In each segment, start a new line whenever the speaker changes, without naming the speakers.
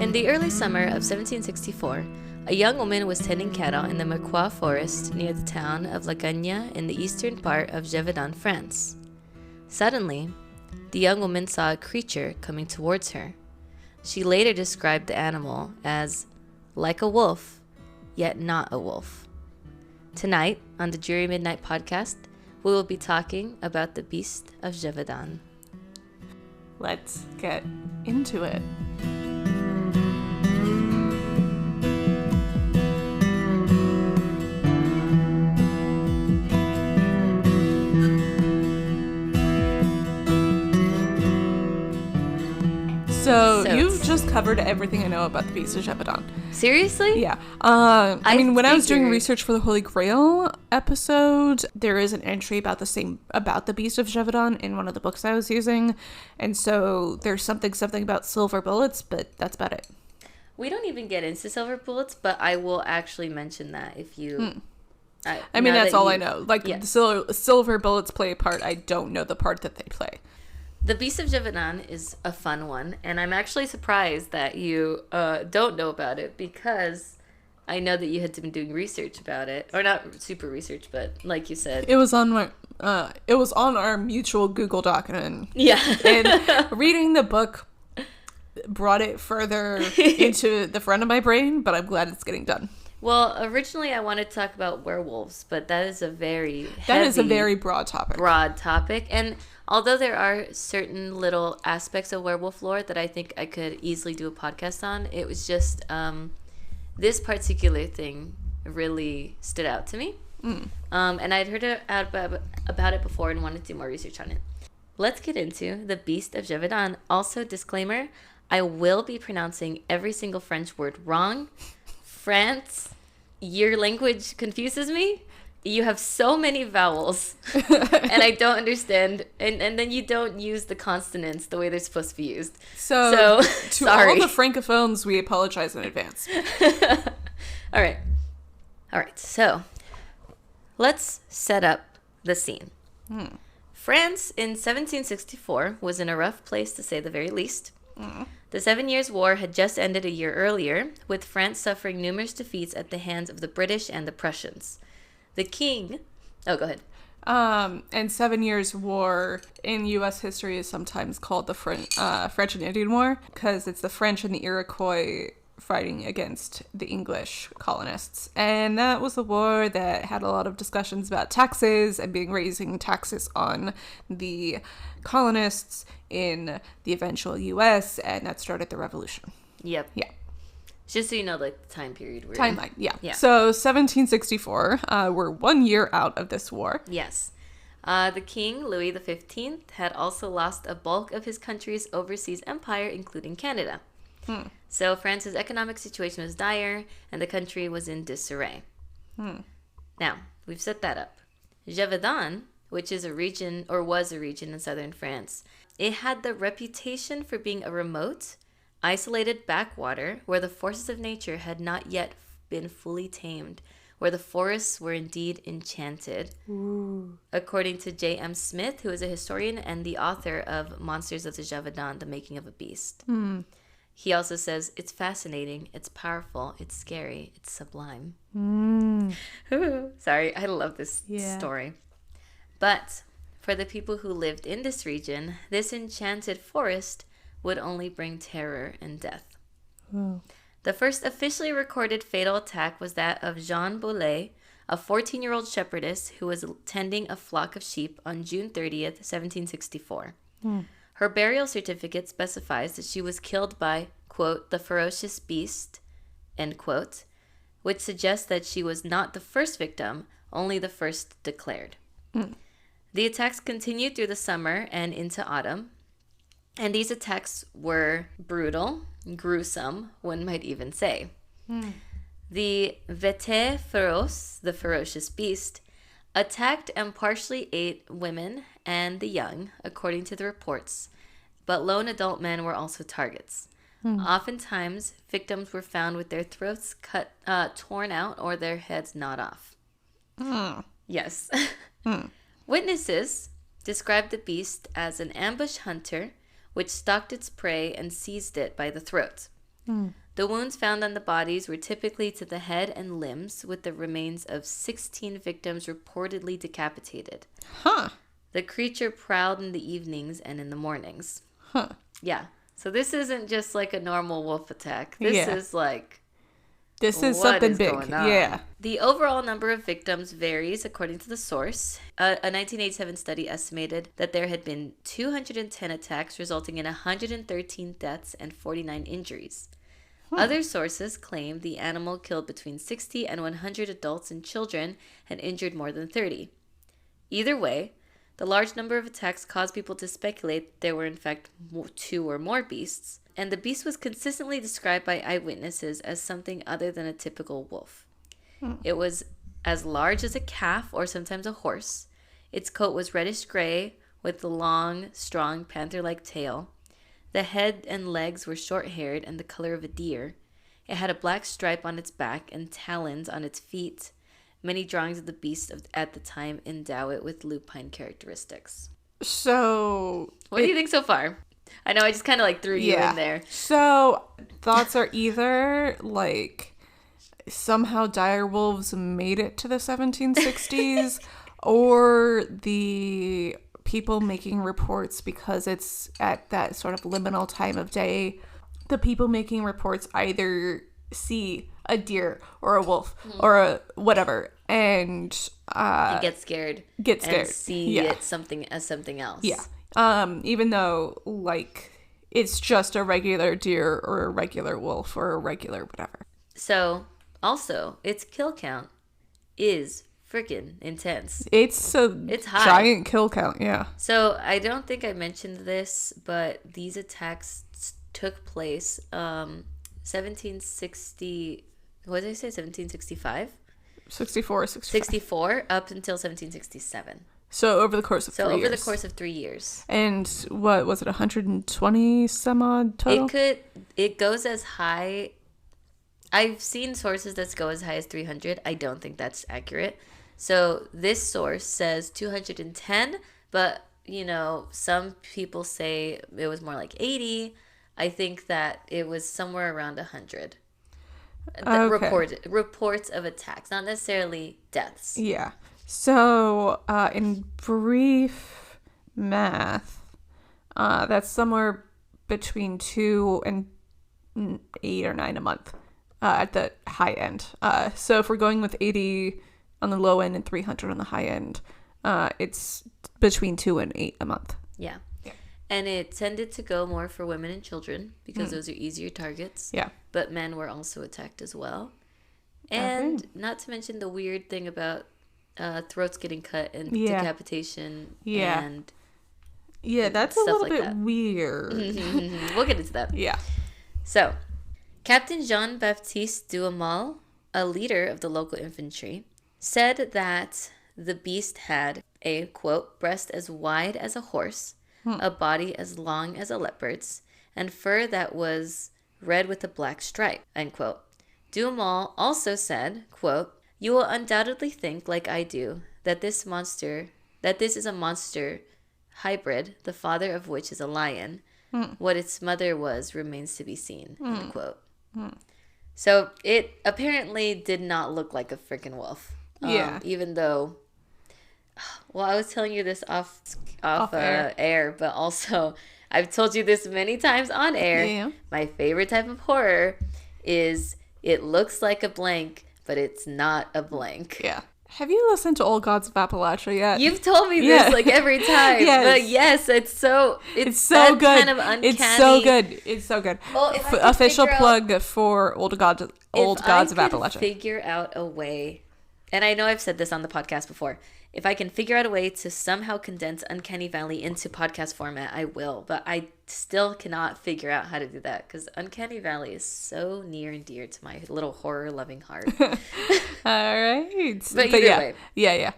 In the early summer of 1764, a young woman was tending cattle in the Mercois forest near the town of La Gagne in the eastern part of Gevaudan, France. Suddenly, the young woman saw a creature coming towards her. She later described the animal as like a wolf, yet not a wolf. Tonight, on the Dreary Midnight Podcast, we will be talking about the Beast of Gevaudan.
Let's get into it. So you've just covered everything I know about the Beast of Gevaudan.
Seriously?
Yeah. I mean, when I was doing research for the Holy Grail episode, there is an entry about the Beast of Gevaudan in one of the books I was using, and so there's something about silver bullets, but that's about it.
We don't even get into silver bullets, but I will actually mention that if you.
I mean, that's all I know. Like, yes. The silver bullets play a part. I don't know the part that they play.
The Beast of Gevaudan is a fun one, and I'm actually surprised that you don't know about it, because I know that you had been doing research about it, or not super research, but like you said,
it was on our mutual Google Doc, and reading the book brought it further into the front of my brain, but I'm glad it's getting done.
Well, originally I wanted to talk about werewolves, but that is a very
broad topic.
And although there are certain little aspects of werewolf lore that I think I could easily do a podcast on, it was just this particular thing really stood out to me. And I'd heard about it before and wanted to do more research on it. Let's get into the Beast of Gevaudan. Also, disclaimer, I will be pronouncing every single French word wrong. France, your language confuses me. You have so many vowels, and I don't understand. And then you don't use the consonants the way they're supposed to be used. So
to
sorry.
All the francophones, we apologize in advance.
All right. So let's set up the scene. France in 1764 was in a rough place, to say the very least. The 7 Years' War had just ended a year earlier, with France suffering numerous defeats at the hands of the British and the Prussians. The king... Oh, go ahead.
And 7 Years' War in U.S. history is sometimes called the French and Indian War, because it's the French and the Iroquois fighting against the English colonists. And that was a war that had a lot of discussions about taxes and raising taxes on the colonists in the eventual U.S., and that started the revolution.
Yep.
Yeah.
Just so you know, like, the time period we're
Timeline,
in.
yeah. So 1764, we're 1 year out of this war.
Yes. The king, Louis XV, had also lost a bulk of his country's overseas empire, including Canada. So France's economic situation was dire, and the country was in disarray. Now, we've set that up. Gevaudan, which is was a region in southern France, it had the reputation for being a remote, isolated backwater where the forces of nature had not yet been fully tamed, where the forests were indeed enchanted. Ooh. According to J.M. Smith, who is a historian and the author of Monsters of the Gevaudan, The Making of a Beast. He also says, it's fascinating, it's powerful, it's scary, it's sublime. Sorry, I love this story. But for the people who lived in this region, this enchanted forest would only bring terror and death. The first officially recorded fatal attack was that of Jeanne Bollet, a 14-year-old shepherdess who was tending a flock of sheep on June 30th, 1764. Her burial certificate specifies that she was killed by, quote, the ferocious beast, end quote, which suggests that she was not the first victim, only the first declared. The attacks continued through the summer and into autumn, and these attacks were brutal, gruesome, one might even say. The Bête féroce, the ferocious beast, attacked and partially ate women and the young, according to the reports, but lone adult men were also targets. Oftentimes, victims were found with their throats torn out or their heads gnawed off. Yes. Witnesses described the beast as an ambush hunter which stalked its prey and seized it by the throat. The wounds found on the bodies were typically to the head and limbs, with the remains of 16 victims reportedly decapitated.
Huh.
The creature prowled in the evenings and in the mornings.
Huh.
Yeah. So this isn't just like a normal wolf attack. This is like...
This is something big. Yeah.
The overall number of victims varies according to the source. A 1987 study estimated that there had been 210 attacks, resulting in 113 deaths and 49 injuries. Other sources claim the animal killed between 60 and 100 adults and children and injured more than 30. Either way, the large number of attacks caused people to speculate there were in fact 2 or more beasts, and the beast was consistently described by eyewitnesses as something other than a typical wolf. It was as large as a calf or sometimes a horse. Its coat was reddish gray with a long, strong, panther-like tail. The head and legs were short-haired and the color of a deer. It had a black stripe on its back and talons on its feet. Many drawings of the beast at the time endow it with lupine characteristics.
So...
What do you think so far? I know I just kind of like threw you in there.
So, thoughts are either like somehow dire wolves made it to the 1760s or the people making reports, because it's at that sort of liminal time of day, the people making reports either see a deer or a wolf or a whatever and
get scared and see it something else.
Even though like it's just a regular deer or a regular wolf or a regular whatever.
So also its kill count is freaking intense.
It's high. Giant kill count.
So I don't think I mentioned this, but these attacks took place 1760. What did I say? 1765? 64 up until 1767.
So over the course of 3 years.
So over the course of 3 years.
And what was it, 120 some odd total?
It goes as high. I've seen sources that go as high as 300. I don't think that's accurate. So this source says 210, but you know, some people say it was more like 80. I think that it was somewhere around 100. Reports of attacks, not necessarily deaths.
Yeah. So, in brief math, that's somewhere between 2 and 8 or 9 a month at the high end. So if we're going with 80 on the low end and 300 on the high end, it's between 2 and 8 a month.
Yeah. And it tended to go more for women and children because those are easier targets. Yeah. But men were also attacked as well. And not to mention the weird thing about throats getting cut and decapitation. Yeah. And
that's a little bit weird.
We'll get into that. Yeah. So, Captain Jean-Baptiste Duhamel, a leader of the local infantry, said that the beast had a, quote, breast as wide as a horse, a body as long as a leopard's, and fur that was red with a black stripe, end quote. Duhamel also said, quote, "You will undoubtedly think, like I do, that this is a monster hybrid, the father of which is a lion. What its mother was remains to be seen," end quote. So it apparently did not look like a freaking wolf. Even though, well, I was telling you this off air, but also I've told you this many times on air. Yeah. My favorite type of horror is it looks like a blank, but it's not a blank.
Yeah. Have you listened to Old Gods of Appalachia yet?
You've told me this like every time. Yes. But yes, it's so good. Kind of uncanny.
It's so good. Well, official plug for Old Gods of Appalachia.
Figure out a way, and I know I've said this on the podcast before. If I can figure out a way to somehow condense Uncanny Valley into podcast format, I will. But I still cannot figure out how to do that because Uncanny Valley is so near and dear to my little horror-loving heart.
All right.
But either way.
Yeah.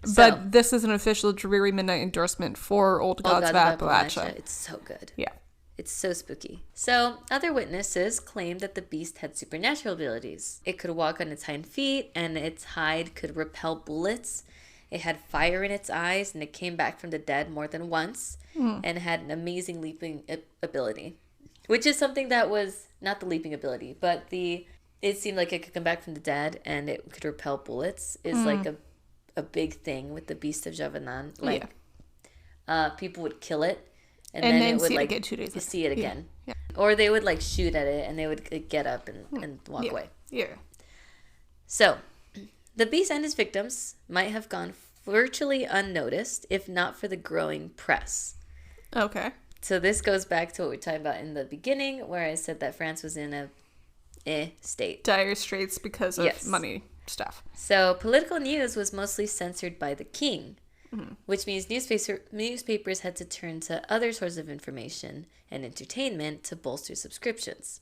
So, but this is an official Dreary Midnight endorsement for Old Gods of Appalachia.
It's so good.
Yeah.
It's so spooky. So, other witnesses claimed that the beast had supernatural abilities. It could walk on its hind feet, and its hide could repel bullets. It had fire in its eyes, and it came back from the dead more than once, and had an amazing leaping ability. Which is something that was not the leaping ability, but it seemed like it could come back from the dead and it could repel bullets is like a big thing with the Beast of Gevaudan. Like people would kill it and then it would like
again 2 days later.
see it again.
Yeah.
Or they would like shoot at it and they would get up and walk away.
Yeah.
So the beast and his victims might have gone virtually unnoticed if not for the growing press.
Okay.
So this goes back to what we were talking about in the beginning where I said that France was in a state.
Dire straits because of money stuff.
So political news was mostly censored by the king, which means newspapers had to turn to other sources of information and entertainment to bolster subscriptions.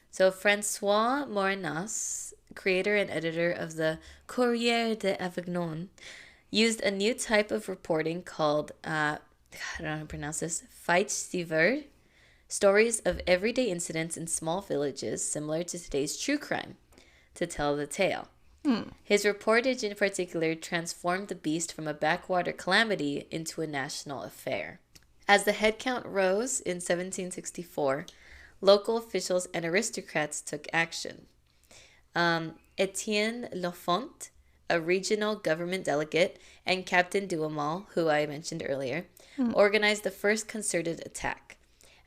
So François Morinas, creator and editor of the Courrier d'Avignon, used a new type of reporting called, I don't know how to pronounce this, Faits divers, stories of everyday incidents in small villages similar to today's true crime, to tell the tale. His reportage in particular transformed the beast from a backwater calamity into a national affair. As the headcount rose in 1764, local officials and aristocrats took action. Etienne Lafont, a regional government delegate, and Captain Duhamel, who I mentioned earlier, organized the first concerted attack.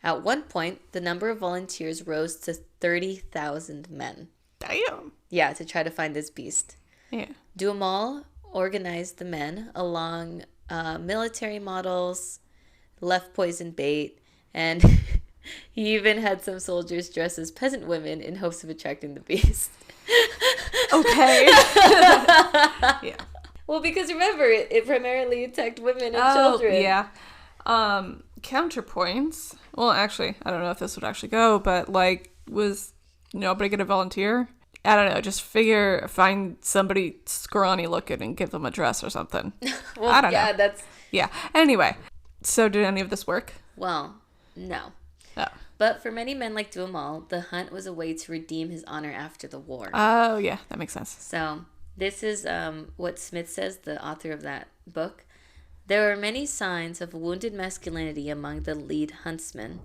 At one point, the number of volunteers rose to 30,000 men.
Damn.
Yeah, to try to find this beast.
Yeah.
Duhamel organized the men along military models, left poison bait, and he even had some soldiers dress as peasant women in hopes of attracting the beast.
Okay. Yeah.
Well, because remember, it primarily attacked women and children.
Yeah. Counterpoints. Well, actually, I don't know if this would actually go, but like, was nobody gonna volunteer? I don't know. Just find somebody scrawny looking and give them a dress or something.
Well,
I don't know.
Yeah.
Anyway, so did any of this work?
Well, no.
Oh.
But for many men like Duhamel, the hunt was a way to redeem his honor after the war.
Oh, yeah. That makes sense.
So this is what Smith says, the author of that book. There were many signs of wounded masculinity among the lead huntsman,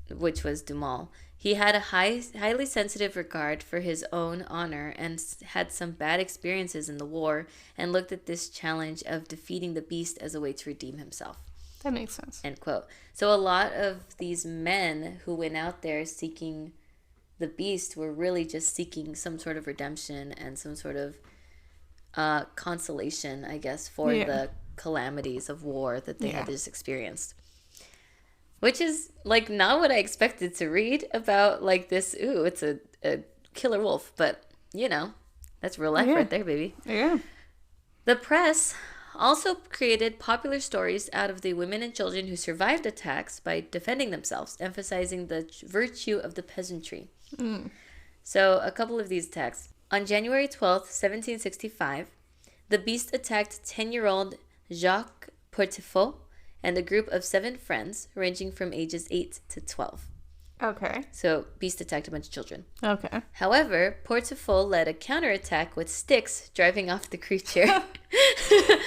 which was Duhamel. He had a highly sensitive regard for his own honor and had some bad experiences in the war and looked at this challenge of defeating the beast as a way to redeem himself.
That makes sense.
End quote. So a lot of these men who went out there seeking the beast were really just seeking some sort of redemption and some sort of consolation, I guess, for the calamities of war that they had just experienced. Which is, like, not what I expected to read about, like, this, it's a killer wolf. But, that's real life right there, baby.
Yeah.
The press also created popular stories out of the women and children who survived attacks by defending themselves, emphasizing the virtue of the peasantry. So, a couple of these attacks. On January 12th, 1765, the beast attacked 10-year-old Jacques Portefaut and a group of 7 friends ranging from ages 8 to 12.
Okay.
So, beast attacked a bunch of children.
Okay.
However, Portefaut led a counterattack with sticks, driving off the creature.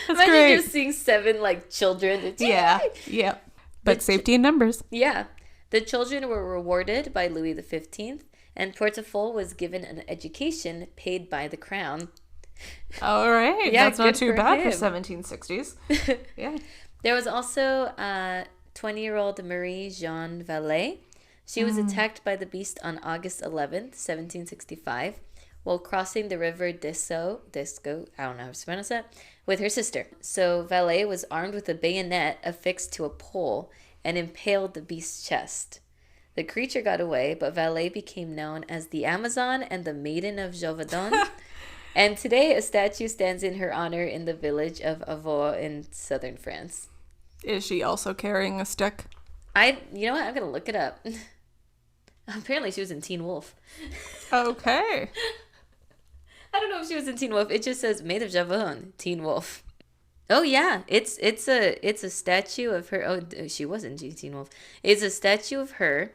Imagine
great.
just seeing 7, like, children.
Yeah. But safety in numbers.
Yeah. The children were rewarded by Louis XV, and Portefaut was given an education paid by the crown.
All right.
Yeah,
that's not
good
too
for
bad
him.
for 1760s. Yeah.
There was also 20-year-old Marie-Jeanne Vallée. She was attacked by the beast on August 11th, 1765, while crossing the river Desco, I don't know how to pronounce that, with her sister. So Vallée was armed with a bayonet affixed to a pole and impaled the beast's chest. The creature got away, but Vallée became known as the Amazon and the Maiden of Gevaudan. And today, a statue stands in her honor in the village of Avaux in southern France.
Is she also carrying a stick?
You know what? I'm going to look it up. Apparently, she was in Teen Wolf.
Okay.
I don't know if she was in Teen Wolf. It just says Maid of Gevaudan, Teen Wolf. Oh yeah, it's a statue of her. Oh, she was in Teen Wolf. It's a statue of her,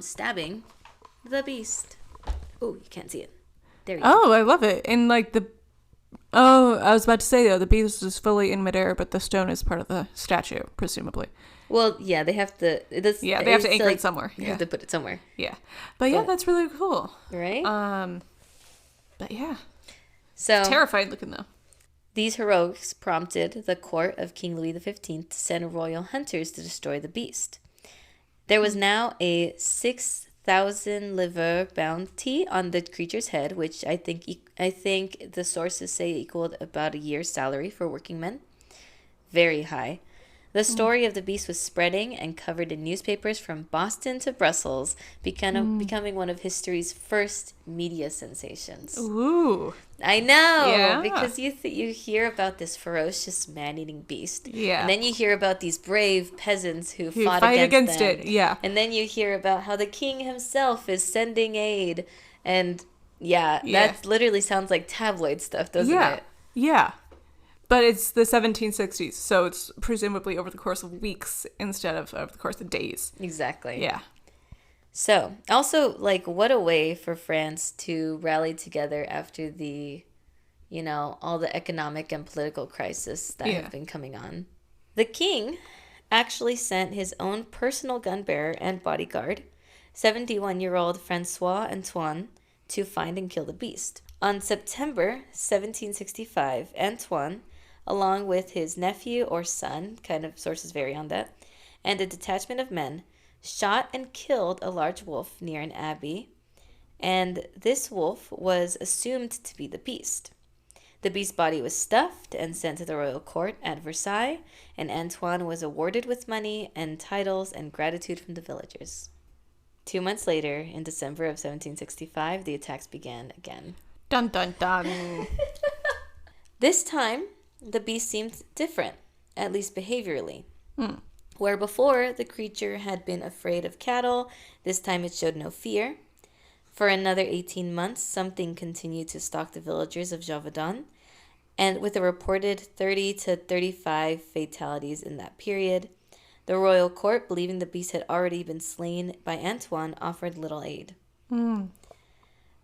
stabbing the beast. Oh, you can't see it. There you go.
Oh, I love it. And like the Oh, I was about to say, though, the beast is fully in midair, but the stone is part of the statue, presumably.
Well, yeah, they have to.
They have to anchor it somewhere.
You have to put it somewhere.
Yeah, but yeah, that's really cool.
Right?
But yeah,
so
it's terrifying looking though.
These heroics prompted the court of King Louis XV to send royal hunters to destroy the beast. There was now a 6,000 livre bounty on the creature's head, which I think the sources say equaled about a year's salary for working men. Very high. The story of the beast was spreading and covered in newspapers from Boston to Brussels, becoming one of history's first media sensations.
Ooh.
I know, because you hear about this ferocious man-eating beast.
Yeah.
And then you hear about these brave peasants who fought
against
them.
it. Yeah.
And then you hear about how the king himself is sending aid. And that literally sounds like tabloid stuff, doesn't it?
Yeah. But it's the 1760s, so it's presumably over the course of weeks instead of over the course of days.
Exactly.
Yeah.
So, also, like, what a way for France to rally together after the, all the economic and political crisis that have been coming on. The king actually sent his own personal gun bearer and bodyguard, 71-year-old Francois Antoine, to find and kill the beast. On September 1765, Antoine, along with his nephew or son, kind of sources vary on that, and a detachment of men, shot and killed a large wolf near an abbey, and this wolf was assumed to be the beast. The beast's body was stuffed and sent to the royal court at Versailles, and Antoine was awarded with money and titles and gratitude from the villagers. 2 months later, in December of 1765, the attacks began again.
Dun dun dun.
This time, the beast seemed different, at least behaviorally. Where before the creature had been afraid of cattle, this time it showed no fear. For another 18 months, something continued to stalk the villagers of Gevaudan, and with a reported 30 to 35 fatalities in that period, the royal court, believing the beast had already been slain by Antoine, offered little aid.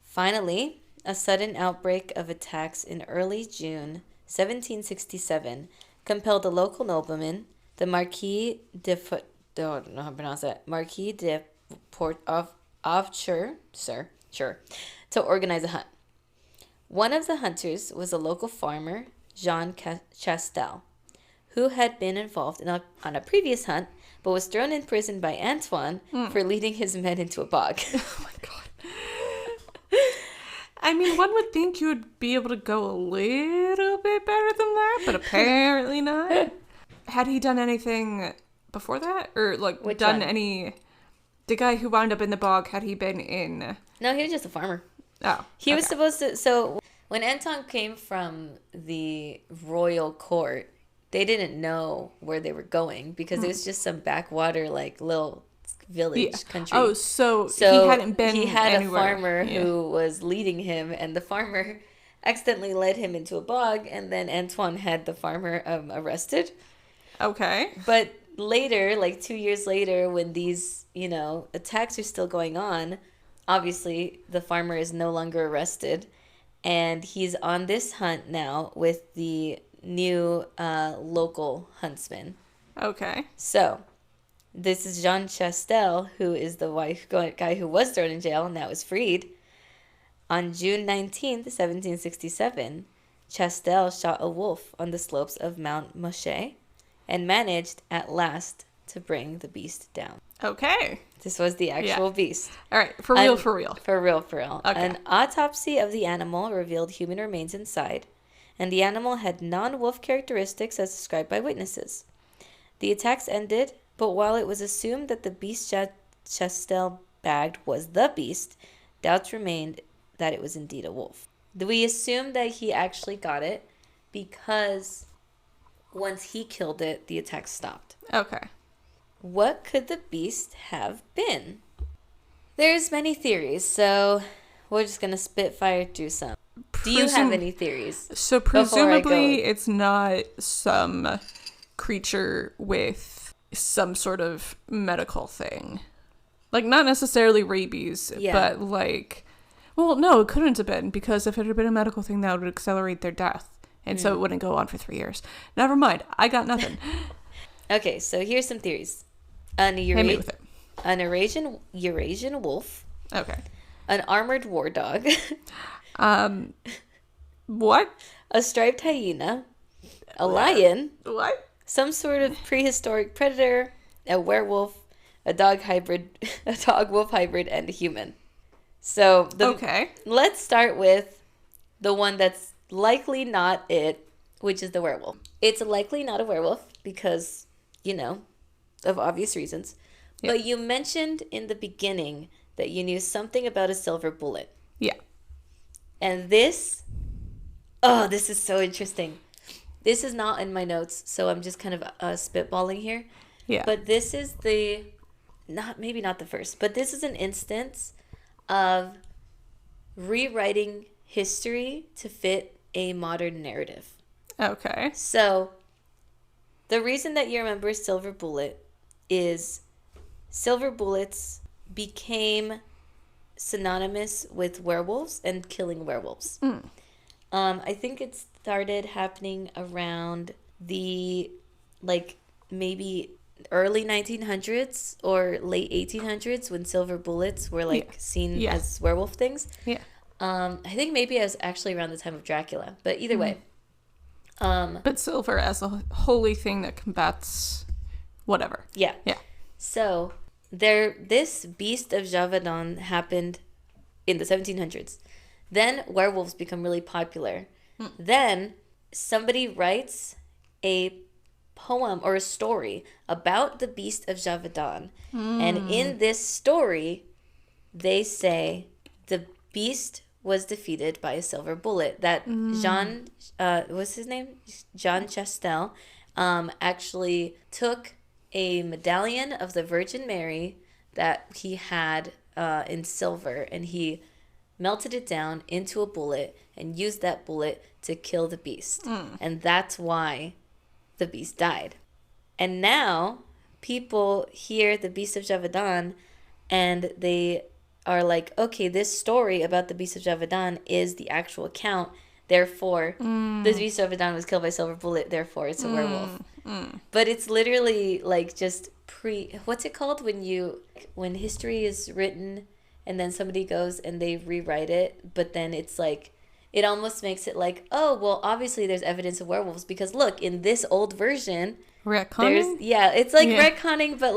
Finally, a sudden outbreak of attacks in early June 1767 compelled a local nobleman, the Marquis de Portofcher, to organize a hunt. One of the hunters was a local farmer, Jean Chastel, who had been involved on a previous hunt, but was thrown in prison by Antoine for leading his men into a bog.
Oh my god. I mean, one would think you would be able to go a little bit better than that, but apparently not. Had he done anything before that? Or,
Which
done
one?
any... The guy who wound up in the bog, had he been in...
No, he was just a farmer.
Oh.
He was supposed to... So, when Antoine came from the royal court, they didn't know where they were going because it was just some backwater, little village country.
Oh, so he hadn't been
He had
anywhere.
a farmer who was leading him, and the farmer accidentally led him into a bog, and then Antoine had the farmer arrested.
Okay.
But later, 2 years later, when these, attacks are still going on, obviously the farmer is no longer arrested, and he's on this hunt now with the new local huntsman.
Okay.
So, this is Jean Chastel, who is the guy who was thrown in jail and now is freed. On June 19th, 1767, Chastel shot a wolf on the slopes of Mount Moshe and managed at last to bring the beast down.
Okay.
This was the actual beast.
All right. For real.
For real.
Okay.
An autopsy of the animal revealed human remains inside, and the animal had non-wolf characteristics as described by witnesses. The attacks ended, but while it was assumed that the beast Chastel bagged was the beast, doubts remained that it was indeed a wolf. We assume that he actually got it because once he killed it, the attacks stopped.
Okay.
What could the beast have been? There's many theories, so we're just going to spitfire through some. Do you have any theories?
So presumably it's not some creature with some sort of medical thing. Not necessarily rabies, but well, no, it couldn't have been, because if it had been a medical thing, that would accelerate their death. And so it wouldn't go on for 3 years. Never mind. I got nothing.
Okay, so here's some theories. An
Hit me with it.
Eurasian wolf.
Okay.
An armored war dog.
What?
A striped hyena. A lion.
What?
Some sort of prehistoric predator. A werewolf. A dog wolf hybrid, and a human. So
Okay.
Let's start with the one that's likely not it, which is the werewolf. It's likely not a werewolf because, of obvious reasons. Yep. But you mentioned in the beginning that you knew something about a silver bullet.
Yeah.
And this is so interesting. This is not in my notes, so I'm just kind of spitballing here.
Yeah.
But this is maybe not the first, but this is an instance of rewriting history to fit a modern narrative.
Okay.
So the reason that you remember silver bullet is silver bullets became synonymous with werewolves and killing werewolves. I think it started happening around the maybe early 1900s or late 1800s when silver bullets were seen as werewolf things.
Yeah.
I think maybe it was actually around the time of Dracula, but either way.
But silver as a holy thing that combats whatever.
Yeah.
Yeah.
So this Beast of Gevaudan happened in the 1700s. Then werewolves become really popular. Then somebody writes a poem or a story about the Beast of Gevaudan. And in this story, they say the beast was defeated by a silver bullet. That what's his name? Jean Chastel actually took a medallion of the Virgin Mary that he had in silver, and he melted it down into a bullet and used that bullet to kill the beast. And that's why the beast died. And now people hear the Beast of Gevaudan and they are like, okay, this story about the Beast of Gevaudan is the actual account. Therefore, the Beast of Gevaudan was killed by a silver bullet. Therefore, it's a werewolf. But it's literally just what's it called when history is written and then somebody goes and they rewrite it, but then it's it almost makes it oh, well, obviously there's evidence of werewolves because look, in this old version,
retconning?
It's retconning, but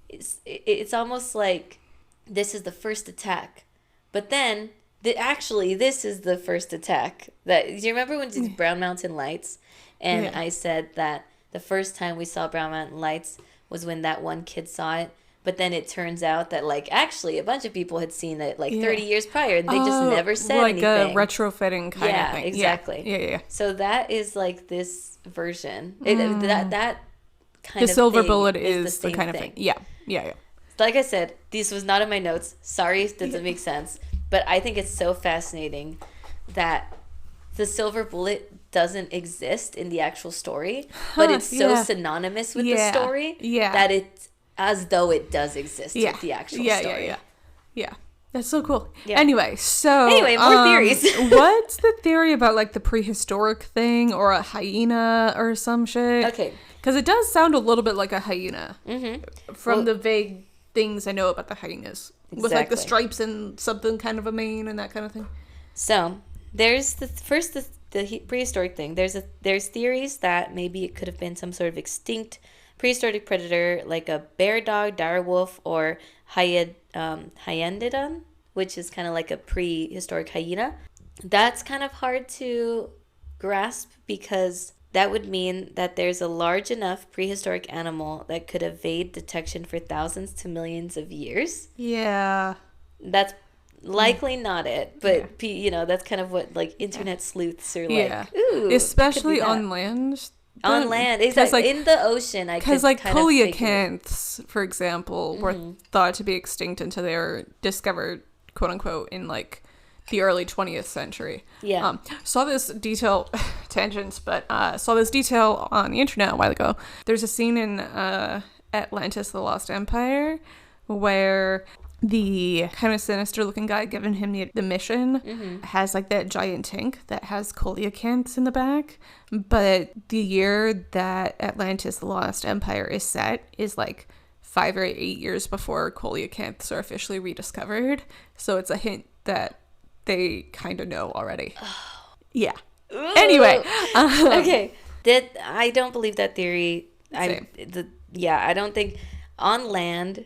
it's almost like this is the first attack, but then this is the first attack. Do you remember when it's Brown Mountain Lights? And I said that the first time we saw Brown Mountain Lights was when that one kid saw it. But then it turns out that, actually a bunch of people had seen it, 30 years prior, and they just never said anything.
Like a retrofitting kind of thing.
Yeah, exactly.
Yeah.
So that is, this version. That kind of
the silver
thing
bullet
is
the kind of thing. Yeah.
Like I said, this was not in my notes. Sorry if it doesn't make sense. But I think it's so fascinating that the silver bullet doesn't exist in the actual story, but it's so synonymous with the story that it's as though it does exist with the actual story.
Yeah. That's so cool. Yeah. Anyway,
more theories.
What's the theory about the prehistoric thing or a hyena or some shit?
Okay.
Because it does sound a little bit like a hyena from the vague things I know about the hyenas. Exactly. With the stripes and something kind of a mane and that kind of thing.
So there's the prehistoric thing. There's theories that maybe it could have been some sort of extinct prehistoric predator like a bear dog, dire wolf, or hyandodon, which is kind of like a prehistoric hyena. That's kind of hard to grasp because that would mean that there's a large enough prehistoric animal that could evade detection for thousands to millions of years.
Yeah.
That's likely not it, but that's kind of what internet sleuths are ooh,
especially on land.
On land, exactly. In the ocean,
because coelacanths, for example, were thought to be extinct until they were discovered, quote unquote, in the early 20th century.
Yeah.
Saw this detail, tangents, but saw this detail on the internet a while ago. There's a scene in Atlantis: The Lost Empire where the kind of sinister looking guy giving him the mission has like that giant tank that has coelacanths in the back. But the year that Atlantis, the Lost Empire, is set is like 5 or 8 years before coelacanths are officially rediscovered. So it's a hint that they kind of know already. Yeah.
Ooh.
Anyway.
Okay. I don't believe that theory.
Same.
I don't think on land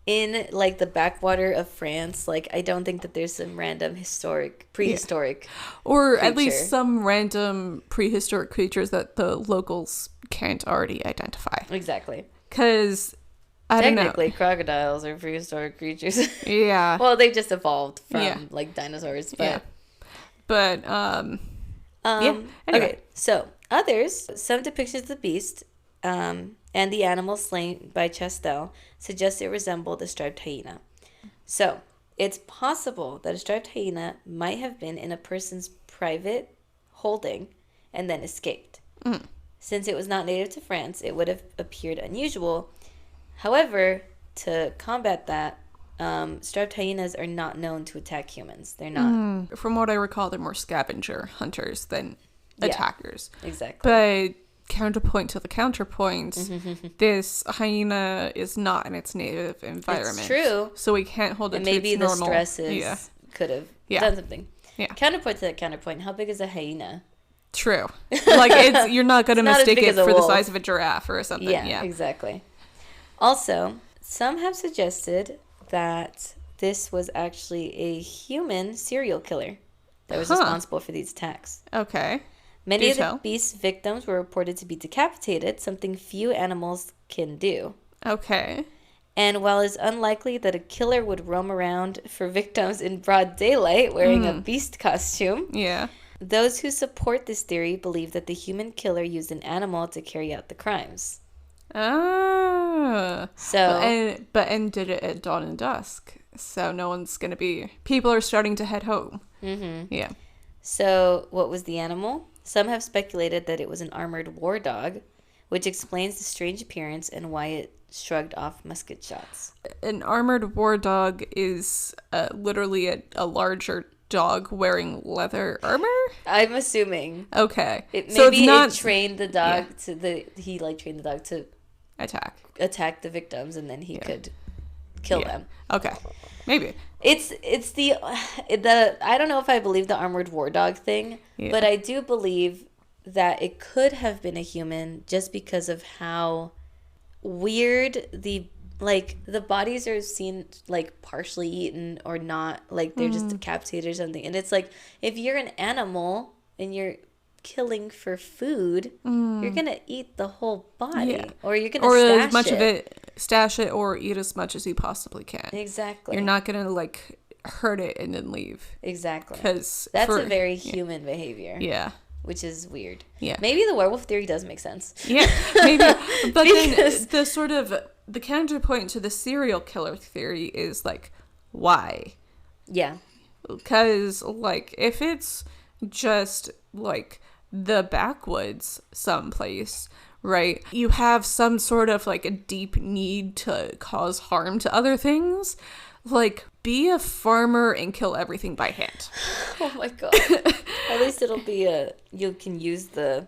in like the backwater of France, like I don't think that there's some random prehistoric
or
creature.
at least some random prehistoric creatures that the locals can't already identify.
Exactly.
Because I don't know.
Technically, crocodiles are prehistoric creatures.
Yeah.
Well, they just evolved from like dinosaurs, but
yeah. But yeah. Anyway.
Okay, so some depictions of the beast and the animal slain by Chastel suggest it resembled a striped hyena. So it's possible that a striped hyena might have been in a person's private holding and then escaped. Since it was not native to France, it would have appeared unusual. However, to combat that, striped hyenas are not known to attack humans. They're not.
From what I recall, they're more scavenger hunters than attackers.
Exactly.
But counterpoint to the counterpoint, this hyena is not in its native environment.
It's true.
So we can't hold it
And
to
maybe
its
the
normal...
stresses could have done something.
Yeah.
Counterpoint to that counterpoint. How big is a hyena?
True. Like, you're not going to mistake it for the
wolf.
size of a giraffe or something.
Yeah, exactly. Also, some have suggested that this was actually a human serial killer that was responsible for these attacks.
Okay.
Many of the beast's victims were reported to be decapitated, something few animals can do.
Okay.
And while it's unlikely that a killer would roam around for victims in broad daylight wearing a beast costume, those who support this theory believe that the human killer used an animal to carry out the crimes.
Ah.
So,
but did it at dawn and dusk. So no one's going to be... People are starting to head home. Yeah.
So what was the animal? Some have speculated that it was an armored war dog, which explains the strange appearance and why it shrugged off musket shots.
An armored war dog is literally a larger dog wearing leather armor?
I'm assuming.
Okay.
It trained the dog he trained the dog to attack the victims, and then he could kill them.
Okay. Maybe.
It's the I don't know if I believe the armored war dog thing, but I do believe that it could have been a human just because of how weird the bodies are seen like partially eaten or not, like they're just decapitated or something. And it's like, if you're an animal and you're killing for food, you're gonna eat the whole body, or you're gonna stash
as much of it, stash it, or eat as much as you possibly can.
Exactly.
You're not gonna like hurt it and then leave.
Exactly.
Because
that's a very human behavior.
Yeah.
Which is weird.
Yeah.
Maybe the werewolf theory does make sense.
Yeah, maybe. But then the counterpoint to the serial killer theory is like, why?
Yeah.
Because like, if it's just like the backwoods someplace, right? You have some sort of like a deep need to cause harm to other things. Like, be a farmer and kill everything by hand.
Oh my god. At least it'll be you can use the,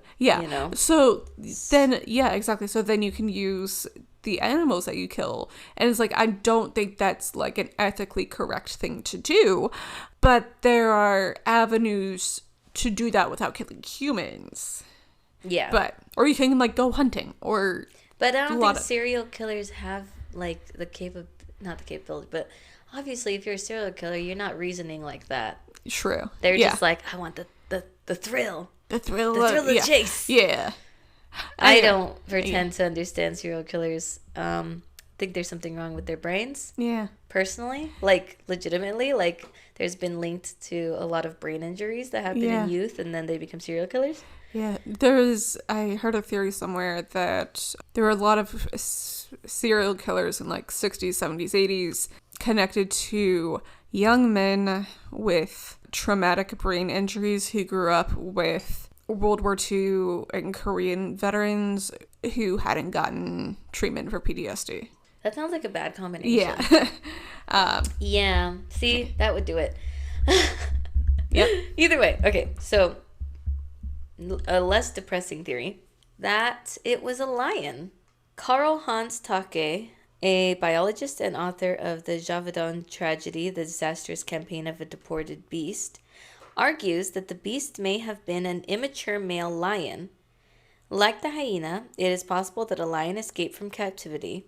So then, exactly. So then you can use the animals that you kill. And it's like, I don't think that's like an ethically correct thing to do. But there are avenues to do that without killing humans.
Yeah.
Or you can like go hunting or...
But I don't think serial killers have like not the capability, but obviously if you're a serial killer, you're not reasoning like that.
True.
They're just like, I want the thrill.
The thrill
of the chase.
Yeah.
I don't pretend to understand serial killers. Think there's something wrong with their brains.
Yeah.
Personally, like legitimately, like there's been linked to a lot of brain injuries that happen in youth, and then they become serial killers.
Yeah, I heard a theory somewhere that there were a lot of serial killers in like 60s, 70s, 80s connected to young men with traumatic brain injuries who grew up with World War II and Korean veterans who hadn't gotten treatment for PTSD.
That sounds like a bad combination.
Yeah.
Yeah. See, that would do it.
Yep.
Either way. Okay, so a less depressing theory that it was a lion. Karl Hans Take, a biologist and author of the Gevaudan tragedy, The Disastrous Campaign of a Deported Beast, argues that the beast may have been an immature male lion. Like the hyena, it is possible that a lion escaped from captivity,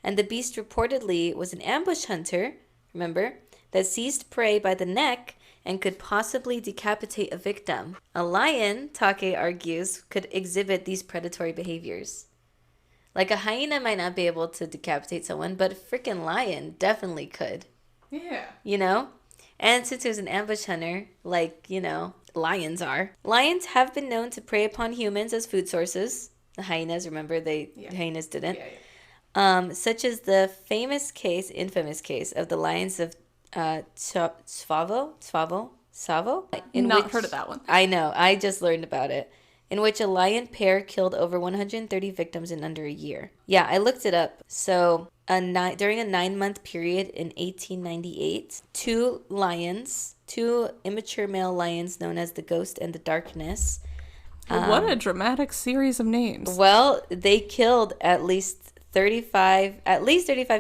and the beast reportedly was an ambush hunter, remember, that seized prey by the neck and could possibly decapitate a victim. A lion, Take argues, could exhibit these predatory behaviors. Like a hyena might not be able to decapitate someone, but a freaking lion definitely could.
Yeah.
You know? And since he was an ambush hunter, like, lions are. Lions have been known to prey upon humans as food sources. The hyenas, remember, hyenas didn't.
Yeah.
Such as the infamous case of the lions of Tsavo?
Not heard of that one.
I know. I just learned about it. In which a lion pair killed over 130 victims in under a year. Yeah, I looked it up. So during a 9-month period in 1898, two immature male lions known as the Ghost and the Darkness.
What a dramatic series of names.
Well, they killed at least 35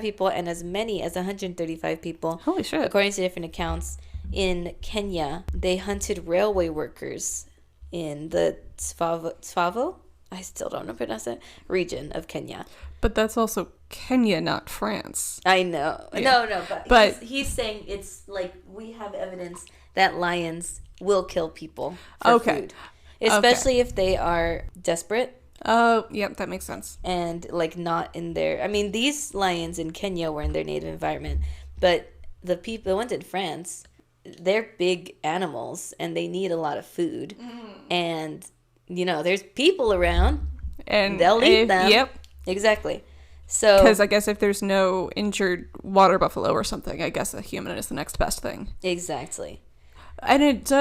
people and as many as 135 people.
Holy shit.
According to different accounts. In Kenya, they hunted railway workers in the Tsavo, I still don't know how to pronounce it, region of Kenya.
But that's also Kenya, not France.
I know.
Yeah.
No, but he's saying it's like we have evidence that lions will kill people for food. Especially if they are desperate.
Oh, yep, that makes sense.
And like not in their, I mean, these lions in Kenya were in their native environment, but the ones in France, they're big animals and they need a lot of food. And, there's people around and they'll eat them.
Yep.
Exactly. So,
because I guess if there's no injured water buffalo or something, I guess a human is the next best thing.
Exactly.
And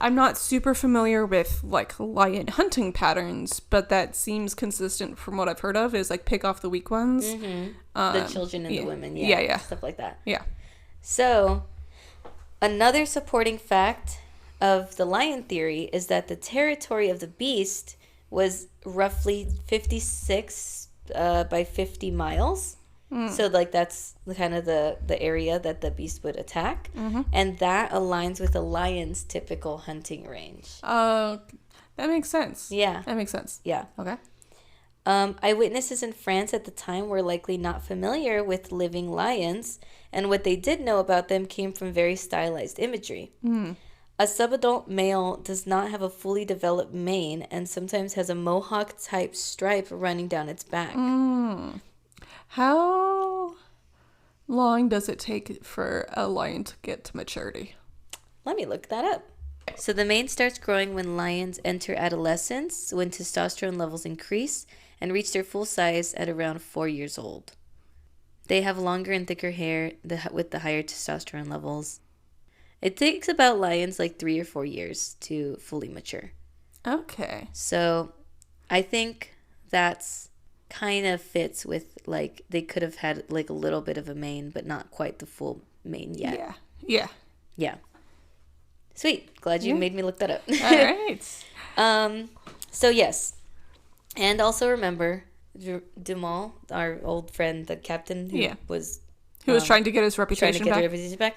I'm not super familiar with like lion hunting patterns, but that seems consistent from what I've heard of is like pick off the weak ones.
Mm-hmm. The children and the women.
Yeah.
Stuff like that.
Yeah.
So, another supporting fact of the lion theory is that the territory of the beast was roughly 56 by 50 miles. So, like, that's kind of the area that the beast would attack. Mm-hmm. And that aligns with a lion's typical hunting range.
That makes sense.
Yeah.
That makes sense.
Yeah.
Okay.
Eyewitnesses in France at the time were likely not familiar with living lions, and what they did know about them came from very stylized imagery. A subadult male does not have a fully developed mane and sometimes has a mohawk-type stripe running down its back.
How long does it take for a lion to get to maturity?
Let me look that up. So the mane starts growing when lions enter adolescence, when testosterone levels increase, and reach their full size at around 4 years old. They have longer and thicker hair with the higher testosterone levels. It takes about lions like 3 or 4 years to fully mature.
Okay.
So I think that's kind of fits with like they could have had like a little bit of a mane, but not quite the full mane yet. Yeah. Sweet. Glad you made me look that up.
All right.
So yes. And also remember Dumont, our old friend, the captain who was
trying to get his reputation
back.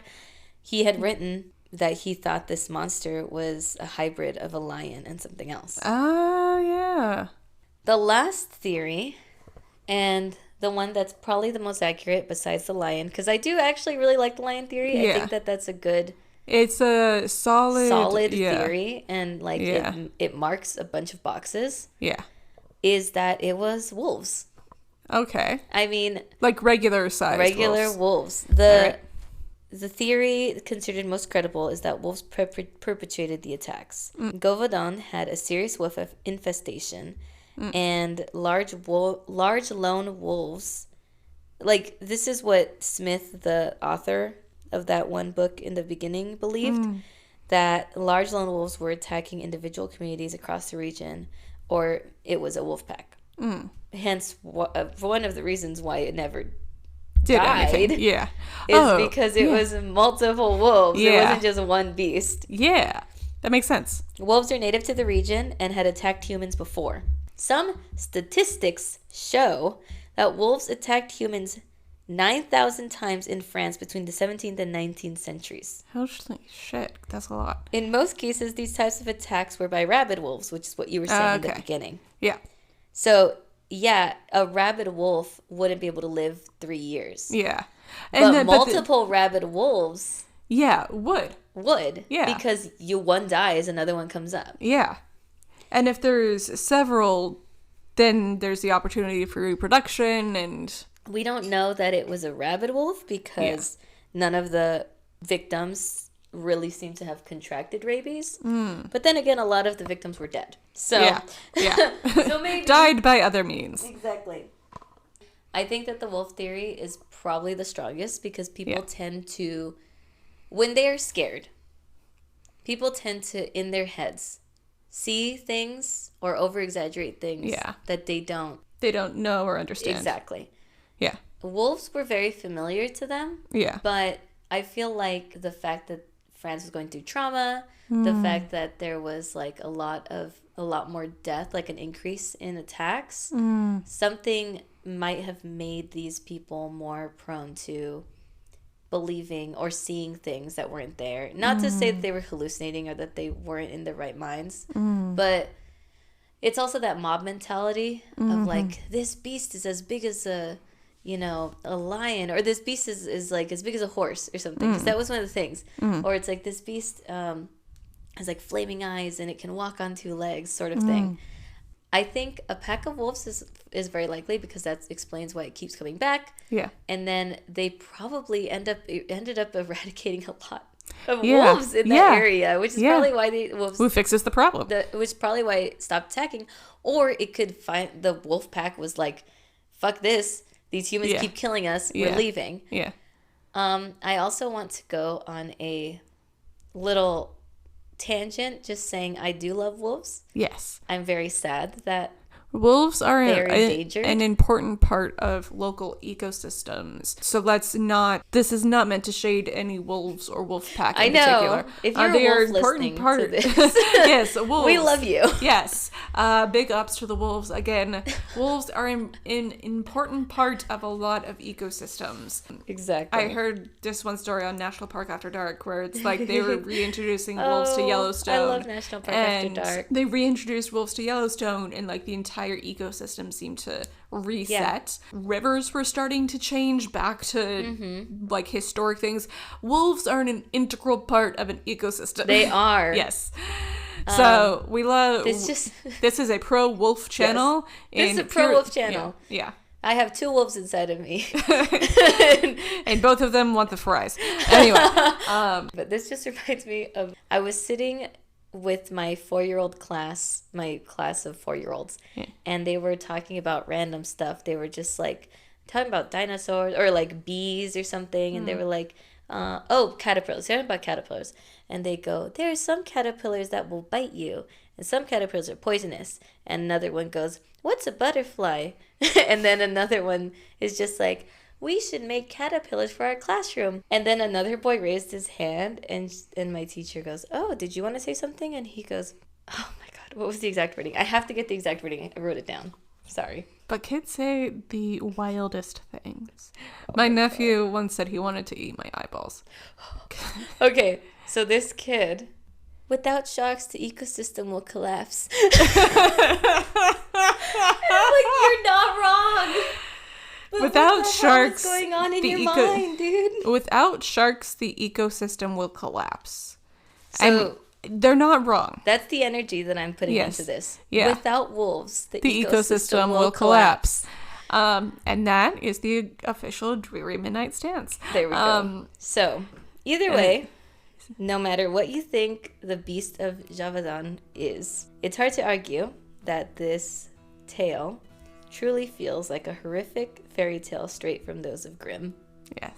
He had written that he thought this monster was a hybrid of a lion and something else.
Oh, yeah.
The last theory, and the one that's probably the most accurate besides the lion, because I do actually really like the lion theory.
Yeah.
I think that that's a good...
It's a solid
theory, and like it marks a bunch of boxes.
Yeah.
Is that it was wolves.
Okay.
I mean...
like regular size
wolves. The theory considered most credible is that wolves perpetrated the attacks. Gevaudan had a serious wolf infestation, and large lone wolves. Like, this is what Smith, the author of that one book in the beginning, believed, that large lone wolves were attacking individual communities across the region, or it was a wolf pack. Hence, one of the reasons why it never died
Yeah.
is because it was multiple wolves.
Yeah.
It wasn't just one beast.
Yeah. That makes sense.
Wolves are native to the region and had attacked humans before. Some statistics show that wolves attacked humans 9,000 times in France between the 17th and 19th centuries.
Holy shit. That's a lot.
In most cases, these types of attacks were by rabid wolves, which is what you were saying in the beginning.
Yeah.
So, yeah, a rabid wolf wouldn't be able to live 3 years.
Yeah.
But multiple rabid wolves...
Yeah, would.
Yeah. Because one dies, another one comes up.
Yeah. And if there's several, then there's the opportunity for reproduction and...
We don't know that it was a rabid wolf because none of the victims really seem to have contracted rabies. But then again, a lot of the victims were dead. So, so maybe...
Died by other means.
Exactly. I think that the wolf theory is probably the strongest because people tend to... When they are scared, people tend to, in their heads, see things or over-exaggerate things that they don't
know or understand.
Exactly.
Yeah.
Wolves were very familiar to them.
Yeah.
But I feel like the fact that France was going through trauma, the fact that there was like a lot more death, like an increase in attacks, something might have made these people more prone to believing or seeing things that weren't there. Not to say that they were hallucinating or that they weren't in their right minds, but it's also that mob mentality of like, this beast is as big as a lion, or this beast is like as big as a horse or something, because that was one of the things. Or it's like, this beast has like flaming eyes and it can walk on 2 legs, sort of thing. I think a pack of wolves is very likely because that explains why it keeps coming back. Yeah. And then they probably ended up eradicating a lot of wolves in that area, which is probably why the wolves...
Who fixes the problem?
Which is probably why it stopped attacking. Or it could find... The wolf pack was like, fuck this. These humans keep killing us. We're leaving. Yeah. I also want to go on a little... tangent, just saying I do love wolves. Yes. I'm very sad that
wolves are an important part of local ecosystems. So this is not meant to shade any wolves or wolf pack in particular.
If you're a wolf listening to this.
Yes, wolves.
We love you.
Yes. Big ups to the wolves. Again, wolves are an important part of a lot of ecosystems. Exactly. I heard this one story on National Park After Dark where it's like they were reintroducing wolves to Yellowstone. I
love National Park After Dark.
They reintroduced wolves to Yellowstone and like the entire ecosystem seemed to reset. Rivers were starting to change back to like historic things. Wolves are an integral part of an ecosystem.
They are.
Yes. So we love this is a pro wolf channel.
Yes. This is a pro wolf channel.
Yeah.
I have 2 wolves inside of me.
And both of them want the fries. Anyway.
But this just reminds me of, I was sitting with my 4-year-old class, my class of 4-year-olds, and they were talking about random stuff. They were just like talking about dinosaurs or like bees or something, and they were like, caterpillars. They're talking about caterpillars, and they go, there are some caterpillars that will bite you, and some caterpillars are poisonous. And another one goes, what's a butterfly? And then another one is just like, we should make caterpillars for our classroom. And then another boy raised his hand, and my teacher goes, oh, did you want to say something? And he goes, oh my God, what was the exact wording? I have to get the exact wording. I wrote it down. Sorry.
But kids say the wildest things. My nephew once said he wanted to eat my eyeballs.
Okay, so this kid, without sharks, the ecosystem will collapse. Like, you're not wrong. But
without sharks,
what's going on in your mind, dude?
Without sharks, the ecosystem will collapse. So they're not wrong.
That's the energy that I'm putting into this.
Yeah.
Without wolves, the
ecosystem will collapse. And that is the official Dreary Midnight stance.
There we go. So, either way, no matter what you think the Beast of Gevaudan is, it's hard to argue that this tale truly feels like a horrific fairy tale straight from those of Grimm.
Yes.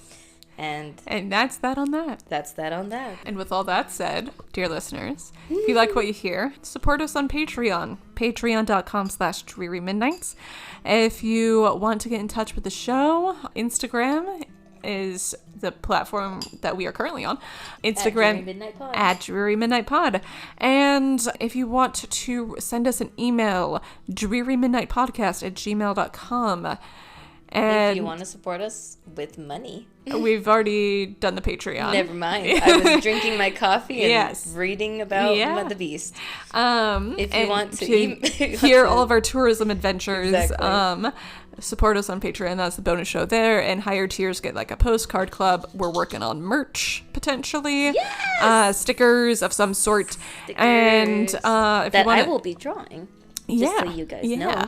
And
that's that on that.
That's that on that.
And with all that said, dear listeners, if you like what you hear, support us on Patreon. Patreon.com/drearymidnights. If you want to get in touch with the show, Instagram is the platform that we are currently on. Instagram at Dreary Midnight Pod. And if you want to send us an email, drearymidnightpodcast@gmail.com. And
if you want to support us with money.
We've already done the Patreon.
Never mind. I was drinking my coffee and reading about the Beast. If you want to
hear all of our tourism adventures, support us on Patreon. That's the bonus show there. And higher tiers get like a postcard club. We're working on merch, potentially.
Yes!
Stickers of some sort. And if
that
you want
I will be drawing. Just so you guys know.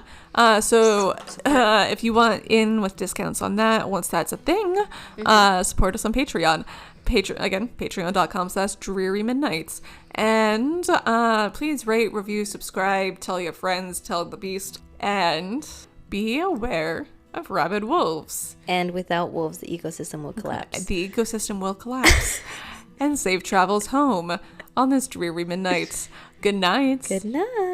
So if you want in with discounts on that, once that's a thing, support us on Patreon. Again, patreon.com/drearymidnights. And please rate, review, subscribe, tell your friends, tell the Beast, and be aware of rabid wolves.
And without wolves, the ecosystem will collapse.
The ecosystem will collapse. And safe travels home on this dreary midnight. Good night.
Good night.